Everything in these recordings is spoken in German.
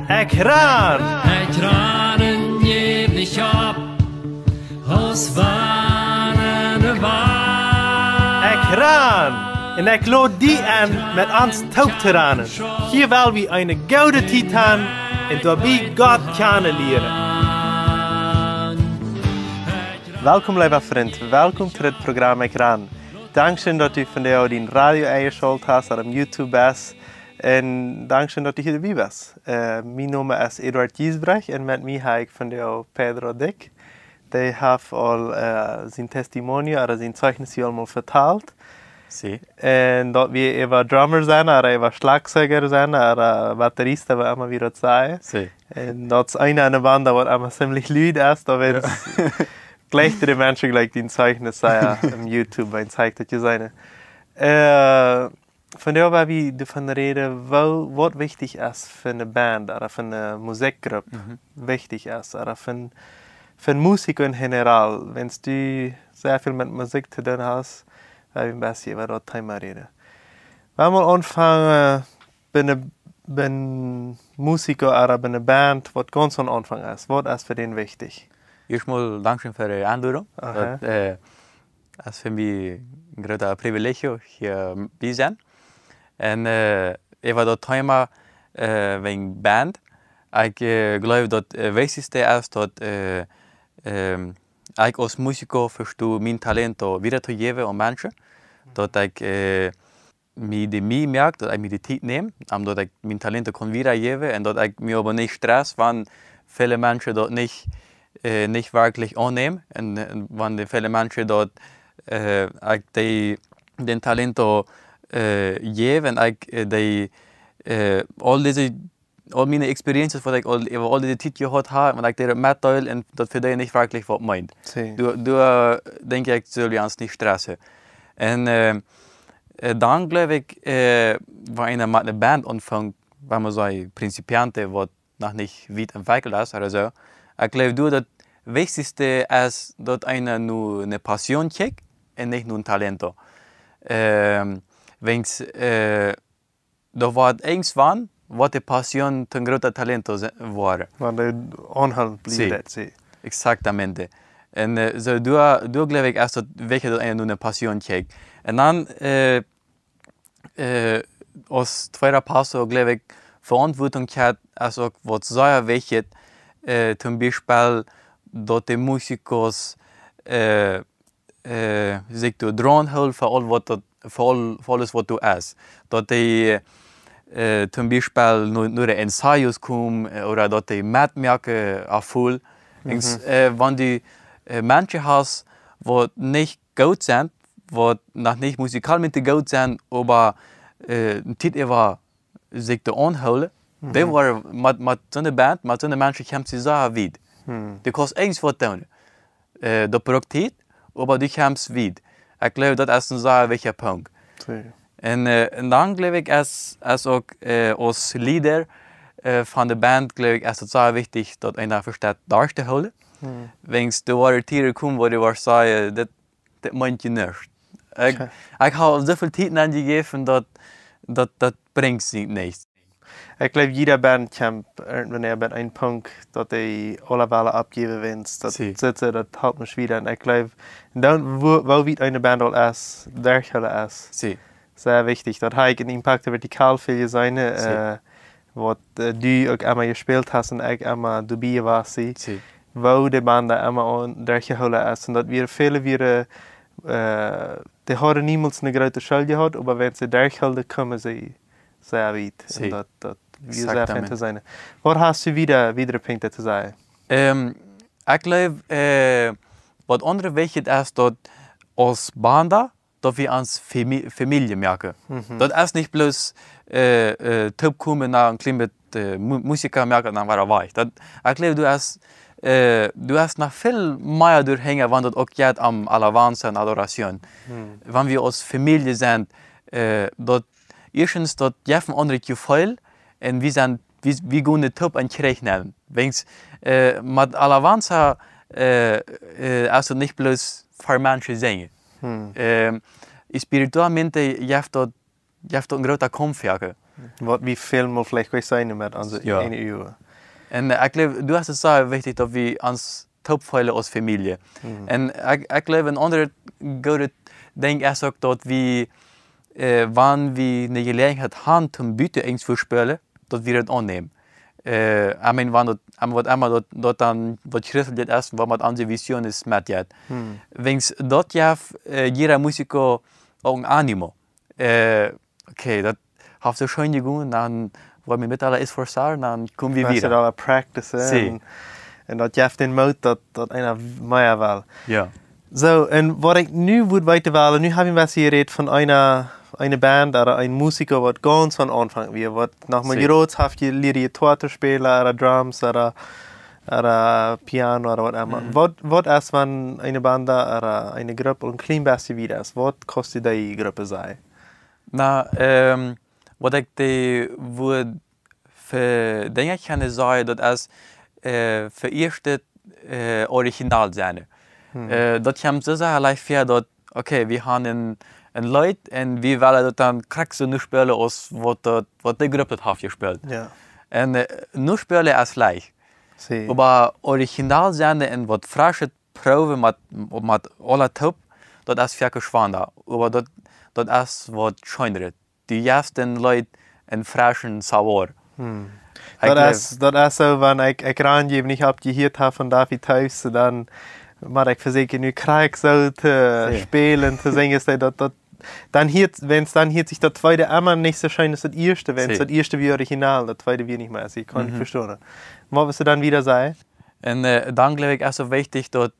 Ekran! Ekranen geef dich op, als wanneer waar. Ekran! En ik lood die aan met ons touwteranen. Hier wil we een gouden titan en daarbij God kennen leren. Welkom lieve vriend, welkom to het programma Ekran. Dankzij dat u vandaag die radio eingeschaltet hast, dat op YouTube is. En dankzij dat u hier erbij was. Mijn naam is Eduard Giesbrecht en met mij heb ik vandaag Pedro Dick. Die heeft al zijn testimonial, zijn zeugnis allemaal verteld. Sí. En dat we even drummer zijn, even slagzeuger zijn, batterist, we allemaal weer dat zeggen. Sí. En dat is een band dat allemaal ziemlich luid is, dat we gleich de mensen gelijk die zeugnis zeggen op YouTube, en zeigt dat je zijn. Vandaar waar we ervan reden, wat wichtig is voor een band, of voor een muziekgroep, wichtig is, of voor muziek in generaal. Wenn du sehr viel met muziek te doen hast, waar we een beetje over dat thema reden. We gaan aanvangen bij musiker of bij een band, wat ganz aan aanvang is. Wat is voor den wichtig? Erstmal danke für die Einladung. Aha. Das ist für mich ein großer Privileg, hier zu sein. Und über das Thema wegen Band. Ich glaube, das Wichtigste ist, dass ich als Musiker verstehe, mein Talent wiederzugeben an Menschen. Dass ich mir merke, dass ich mir die Zeit nehme, dass ich mein Talent wiedergeben kann und dass ich mich aber nicht stress, wenn viele Menschen das nicht wirklich annehmen. Und wenn viele Menschen dort den Talent geben, all meine Experiences, die ich über all diese Zeit gehabt habe, und ich dir mitteile, und das für dich nicht wirklich was meint. Sí. Du denke ich, soll wir uns nicht stressen. Und dann glaube ich, wenn einer mit einer Band anfängt, wenn man so ein Prinzipiante, was noch nicht weit entwickelt ist oder so, ich glaube, das Wichtigste ist, dass einer nur eine Passion kriegt und nicht nur ein Talent. Wenn da war irgendwann, was die Passion ein großer Talent war. Want de aanhang blijft Sí. dat, Exactamente. Und so du glaube ich erst, dass einer nur eine Passion kriegt. Und dann, als zweiter Pastor, glaube ich, Verantwortung hat, also was sehr wichtig, zum Beispiel, dass die Musiker sich dran halten für alles, was du hast. Dass die zum Beispiel nur Ensayos kommen oder dass die mitmerken erfüllen. Wenn du Menschen hast, die nicht gut sind, die noch nicht musikalmente gut sind, aber nicht über sich anhalten, die waren mit so einer Band, mit so einer Menschen kommt sie sehr weit. Du kannst irgendwas tun. Das braucht Zeit, aber du kommst weit. Ich glaube, das ist ein sehr wichtiger Punkt. sí. Und dann glaube ich, ist auch als Leader von der Band, glaube ich, ist es sehr wichtig, dass einer versteht, darzuhalten. Wenn du waren Tiere kommen, wo du sagen, das meint ihr nicht. Ich habe so viel Zeit an die gegeben, das bringt sie nicht. Ik geloof jeder band komt wanneer bij een punt dat hij alle willen abgeven wenst. Dat Sí. zitten, dat helpt me weer. En ik geloof, dan wel wie een band al is, dergelijke is. Sí. Sehr wichtig. Dat hij een impact verticaal veel zijn. Sí. Wat du ook allemaal gespeeld hast en ik allemaal dabei was. Sí. Wo de band allemaal aan dergelijke is. En dat we vele weer, die hadden niemals een grote schuld gehad, maar wenn ze dergelijke komen, ze sehr weit. Sí. En dat wir sehr Exactamente. fan te zijn. Wat hast du wieder Punkte te zeggen? Ich glaube, was andere wichtig ist, dass als Band, dass wir uns Familie merken. Das ist nicht bloß Typ kommen nach ein klein mit Musiker merken, dann war er weich. Ich glaube, du hast noch viel mehr durchhängen, wenn das auch geht am Alabanza und Adoration. Wenn wir als Familie sind, dass erstens, dass jeffen andere Gefühl und wir gehen den Typ an Kirche nehmen. Wenn mit Alabanza also nicht bloß für Menschen singen. Spiritualmente jeft dat een grote kampf. Wie veel moet vielleicht gleich sein met onze Ja. ene uur. En ik geloof, du hast es sehr wichtig, dass wir uns topfeilen als Familie. En ik geloof, een andere gute ding is ook dat we, wanneer we eine Gelegenheit haben, zum Büte eng zu spielen, dass wir das annehmen. Ich meine, wann wat immer dat dan wat schriftelijk is, wat met onze visie is met je. Wens dat je jeder musiker ook een animo. Okay, dat heeft zo schön gegaan, dan wat we met alle is voorstaan, dan komen we Als je weer. dat practicen. Zie. En dat je heeft in moed dat einer meer wel. Ja. Zo, en wat ik nu wil weten willen, nu hebben we geredet van eine Band oder ein Musiker, was ganz von Anfang wie, was nach mal Si. gerot haft, je leer je Theater spielen, oder Drums, oder Piano, oder was immer. Was ist, wenn eine Band oder eine Gruppe ein klein bisschen wieder ist? Was kostet die Gruppe sein? Nou, wat ik de woord voor dingen kan zeggen, dat is voor eerst het originaal zijn. Dat kan zo zeggen, like, dat oké, we gaan een luid en we willen dat dan krijg zo nu spelen als wat de groep dat heeft gespeeld. Ja. En nu spelen is leicht. Si. Maar originaal zijn en wat frisse proeven met alle top, dat is veel schwander. Maar dat is wat schijner. Die juisten luid en frischen sauer. Dat is zo, wanneer ik aangeven, ik heb gehoord van David thuis, maar ik verzekere, nu krijg ik zo te spelen, te zingen, dat dann hielt sich das zweite immer nicht so schön als das erste, wenn es das erste wie original, das zweite wie nicht mehr. Also ich kann nicht verstehen. Was wirst du dann wieder sagen? Und dann glaube ich, ist so wichtig, dass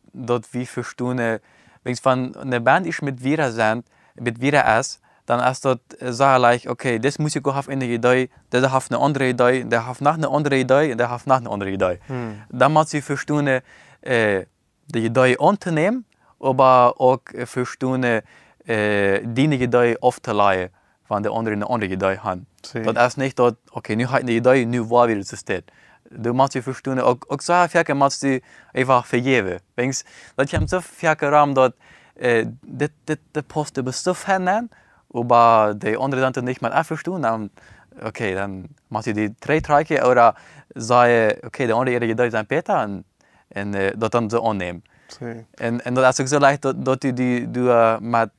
wir verstehen, wenn es von einer Band ist mit wir sind, mit wir ist, dann ist das so leicht, okay, das Musiker hat eine Idee, der hat eine andere Idee, der hat noch eine andere Idee und der hat noch eine andere Idee. Dann muss sie verstehen, die Idee anzunehmen, aber auch verstehen, die Idee aufzuleihen, wenn der andere eine andere Idee hat. Das ist nicht, dass, okay, nu hat eine Idee, nu war wieder zu steht. Du musst sie verstehen, auch so viel musst du einfach vergeben. Das kommt so viel Raum, dass das passt über so viel, aber die andere dann nicht mehr verstehen, dann, okay, dann musst du die drei Tracke oder sagen, okay, der andere Idee ist besser und das dann so annehmen. En dat is ook zo leicht dat je die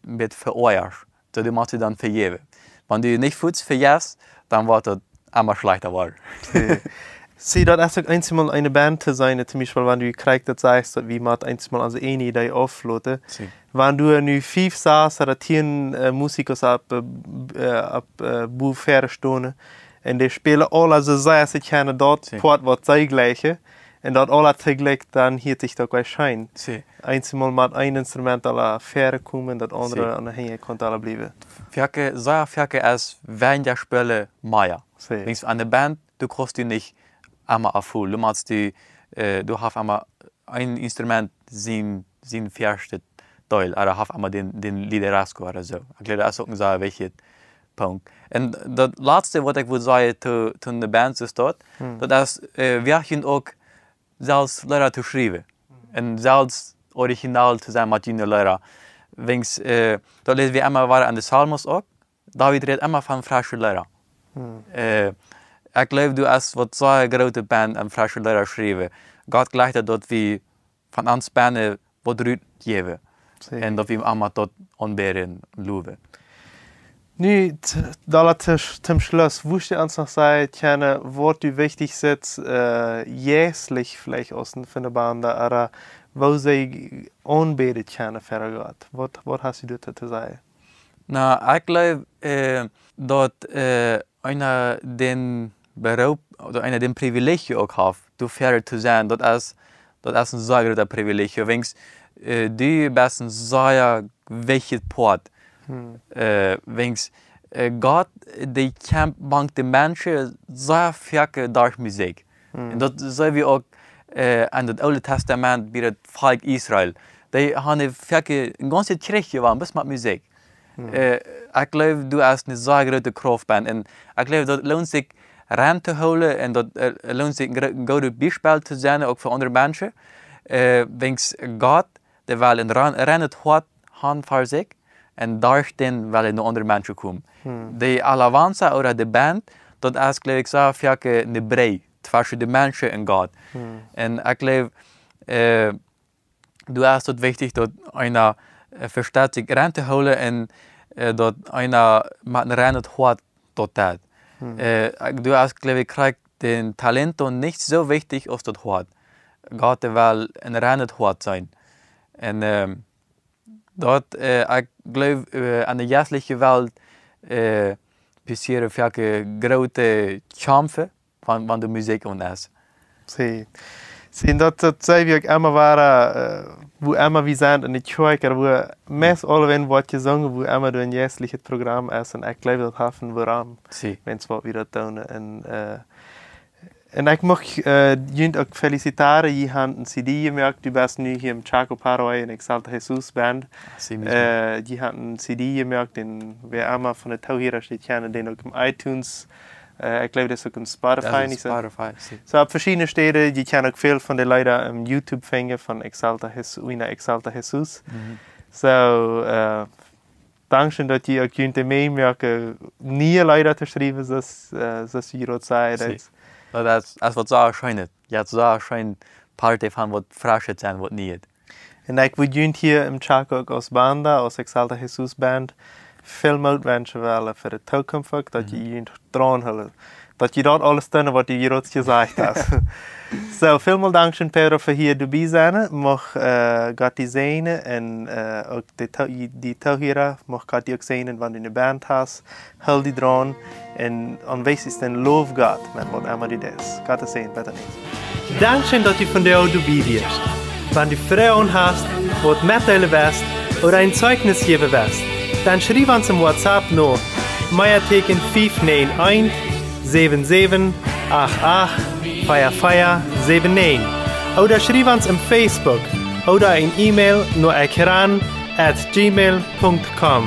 met veroorzaakt. Dat je moet je dan vergeven. Wanneer je niet goed vergeeft, dan wordt het immer schlechter worden. Zie, dat is ook eenmaal een Band te zijn, zum Beispiel, wanneer je krijgt dat zegt, dat wie moet eenmaal als een idee afloten. Wanneer je nu 5, 6 of 10 muziekers op boel verder stonden, en die spelen alle zo zeer ze kennen dat poort wat zij gleiche. En dat alle tegelijk, dan hield zich dat waarschijnlijk. Eenmaal met één instrument alle verder komen, dat andere aan de heen kon alle blijven. Zeer veel is weinig spelen meer. Links aan de band, du kannst du nicht einmal erfüllen. Du machst du hast einmal ein Instrument zijn eerste Teil, oder hast einmal den Liderazgo oder so. Ich glaube, das ist auch ein sehr wichtiger Punkt. Und das Letzte, was ich würde sagen, zu der Band ist dort, das ist, wir haben auch zelfs Lehrer zu schreiben. Und zelfs original zu sein mit jungen Lehrern. Da lesen wir immer an den Psalmos auch. David redet immer von frischen Lehrern. Ich glaube, du hast was so eine große Band an frischen Lehrern schreiben. Gott gleicht dat dat we van ons Banden wat ruut geven. En dat we hem allemaal tot aanberen en loven. Nu, zum Schluss, wusste uns noch sagen, Tjana, was du wichtig ist, jährlich vielleicht aus der Band, oder wo sie anbeten, Tjana, verrückt. Was hast du dazu zu sagen? Nou, ich glaube, dass einer den Beruf oder einer den Privileg auch hat, du Pferde zu sein, das ist ein sehr großer Privileg. Wenn du bist ein sehr wichtiges Port. Wenn Gott, die kämpft die Menschen sehr viel durch Musik. Und das sehen wir auch an das Alte Testament bei dem Volk Israel. Die haben eine ganze Kirche gewonnen, bis mit Musik. Ich glaube, du hast eine sehr große Kraft. Und ich glaube, das lohnt sich rein zu holen und das lohnt sich ein gutes Beispiel zu sein, auch für andere Menschen. Wenn Gott, der will ein reines Hort haben für sich, en daarin willen de andere mensen komen. De alabanza oder de band, dat is geloof ik zo vaak een brei tussen de mensen en God. En ik geloof, du is het wichtig dat einer verstaat zich rein te houden en dat einer met een rein het hart tot dat. Du is geloof ik krijgt den Talento nicht so wichtig als das hart. God wel een rein het hart zijn. En dat, ik geloof aan de geestelijke wereld passeren welke grote champen van de muziek und is. Sim. Sim, dat zei we ook immer waren, wo immer wir sind in de kerk, wo meest alle wat gezongen, wo immer du een geestelijk programma is. En ik geloof dat haven waarom mensen wat we dat doen. En ik mag jullie ook feliciteren. Je hebt een CD gemaakt. Du bent nu hier in Chaco, Paraguay, in Exalta Jesus Band. Je hebt een CD gemaakt. En we allemaal van de touwheren die kennen, den ook op iTunes. Ik geloof dat is ook op Spotify. Ja, Spotify. Zo op verschillende steden. Je kan ook veel van de leiden op YouTube vinden van Exalta Jesus. Zo, dankzij dat je ook jullie meemaken, nieuwe leiden te schrijven, zoals je dat zei. Dat is wat zo schijnt. Je hebt zo schijnt part van wat vraagt is en wat niet. En ik wil jullie hier in Chaco ook als banda, als Exalta Jesus Band, veel uitwensen willen voor de toekomst, dat je jullie dran houden. Dat je dat alles doen wat je hier gezegd hebt. Zo, veel dank Pedro voor hier erbij zijn. Mag God die zegenen en ook die touwheren, mag God die ook zegenen wanneer je in de band hast. Hou die dran en aanwezig is en loof God met wat immer dit is. God is zegenen, beter niet. Dank dat je van de oude erbij bent. Wanneer je vrouwen hast, wat mitteilen west oder ein Zeugnis geben west, dann schreib uns im WhatsApp no. Meierteken 591 77 88 79. Oder schreib uns im Facebook oder ein E-Mail nur ekran@gmail.com.